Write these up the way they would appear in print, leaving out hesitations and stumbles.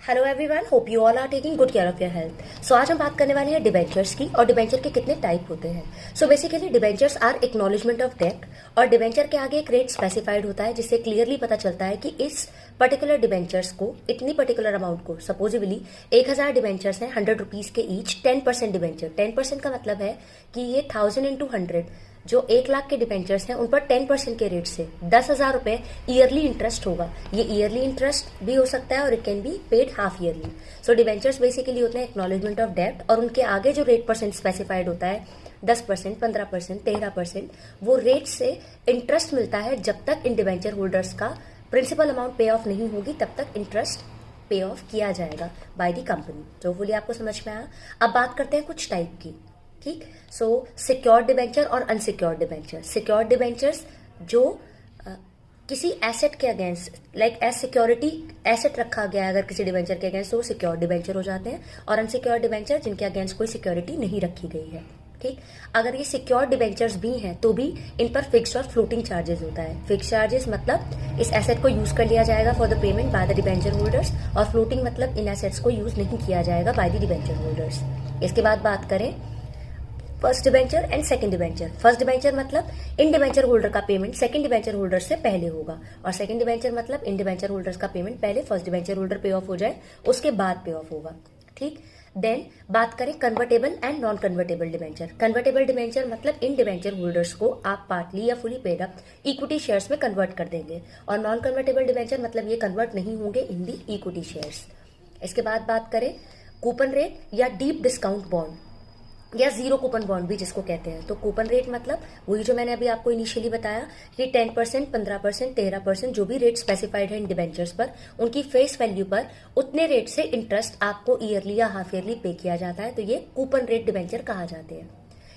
Hello everyone, hope you all are taking good care of your health. So आज हम बात करने वाले हैं डिबेंचर्स की और डिबेंचर के कितने टाइप होते हैं। So basically debentures are acknowledgement of debt और डिबेंचर के आगे एक रेट स्पेसिफाइड होता है जिससे क्लियरली पता चलता है कि इस पर्टिकुलर डिबेंचर्स को इतनी पर्टिकुलर अमाउंट को सपोजिबली 1000 डिबेंचर्स हैं 100 रुपीज के ईच 10% डिबेंचर। 10% का मतलब है कि ये 1000 इंटू 100 जो 1 लाख के डिबेंचर्स हैं उन पर 10% के रेट से 10,000 रुपए ईयरली इंटरेस्ट होगा। ये ईयरली इंटरेस्ट भी हो सकता है और it can be paid half yearly. So debentures basically होते हैं एक्नॉलेजमेंट ऑफ डेट और उनके आगे जो रेट परसेंट स्पेसिफाइड होता है 10%, 15%, 13%, वो रेट से इंटरेस्ट मिलता है जब तक इन डिबेंचर होल्डर्स का प्रिंसिपल अमाउंट पे ऑफ नहीं होगी तब तक इंटरेस्ट पे ऑफ किया जाएगा बाय द कंपनी। तो बोलिए आपको समझ में आया। अब बात करते हैं कुछ टाइप की। ठीक, सो सिक्योर्ड डिबेंचर और अनसिक्योर्ड डिबेंचर। सिक्योर्ड डिबेंचर्स जो किसी एसेट के against like as security asset रखा गया है अगर किसी डिबेंचर के अगेंस्ट, तो सिक्योर्ड डिबेंचर हो जाते हैं। और अनसिक्योर्ड डिबेंचर जिनके अगेंस्ट कोई सिक्योरिटी नहीं रखी गई है। ठीक, अगर ये सिक्योर्ड डिबेंचर्स भी हैं तो भी इन पर फिक्स्ड और फ्लोटिंग चार्जेस होता है। फिक्स चार्जेस मतलब इस एसेट को यूज कर लिया जाएगा for the payment by the debenture holders, और फ्लोटिंग मतलब इन एसेट्स को यूज नहीं किया जाएगा बाय द डिबेंचर होल्डर्स। इसके बाद बात करें first debenture and second debenture. First debenture मतलब इन डिबेंचर होल्डर का पेमेंट सेकंड डिबेंचर होल्डर से पहले होगा, और सेकंड डिबेंचर मतलब इन डिबेंचर होल्डर्स का पेमेंट पहले फर्स्ट डिबेंचर होल्डर पे ऑफ हो जाए उसके बाद पे ऑफ होगा। ठीक, देन बात करें convertible and non convertible debenture. Convertible debenture मतलब इन डिबेंचर होल्डर्स को आप पार्टली या fully paid up equity shares में कन्वर्ट कर देंगे, और नॉन कन्वर्टेबल डिबेंचर मतलब ये कन्वर्ट नहीं होंगे इन दी इक्विटी शेयर्स। इसके बाद बात करें कूपन रेट या डीप डिस्काउंट बॉन्ड या जीरो कूपन बॉन्ड भी जिसको कहते हैं। तो कूपन रेट मतलब वही जो मैंने अभी आपको इनिशियली बताया कि 10%, 15%, 13% जो भी रेट स्पेसिफाइड है इन डिबेंचर्स पर, उनकी फेस वैल्यू पर उतने रेट से इंटरेस्ट आपको ईयरली या हाफ ईयरली पे किया जाता है। तो ये कूपन रेट डिबेंचर कहा जाते हैं।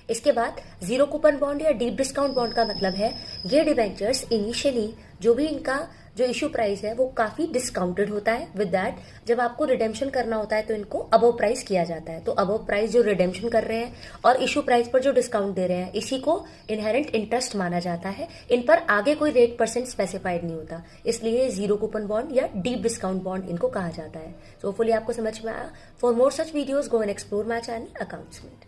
इसके बाद जीरो कूपन बॉन्ड या डीप डिस्काउंट बॉन्ड का मतलब है ये डिबेंचर्स इनिशियली जो भी इनका जो इश्यू प्राइस है वो काफी डिस्काउंटेड होता है। विद दैट जब आपको रिडेम्पशन करना होता है तो इनको अबव प्राइस किया जाता है। तो अबव प्राइस जो रिडेम्पशन कर रहे हैं और इश्यू प्राइस पर जो डिस्काउंट दे रहे हैं इसी को इनहेरेंट इंटरेस्ट माना जाता है। इन पर आगे कोई रेट परसेंट स्पेसिफाइड नहीं होता, इसलिए जीरो कूपन बॉन्ड या डीप डिस्काउंट बॉन्ड इनको कहा जाता है। सो होपफुली आपको समझ में आया। For more such videos go and explore my channel अकाउंट्समेंट।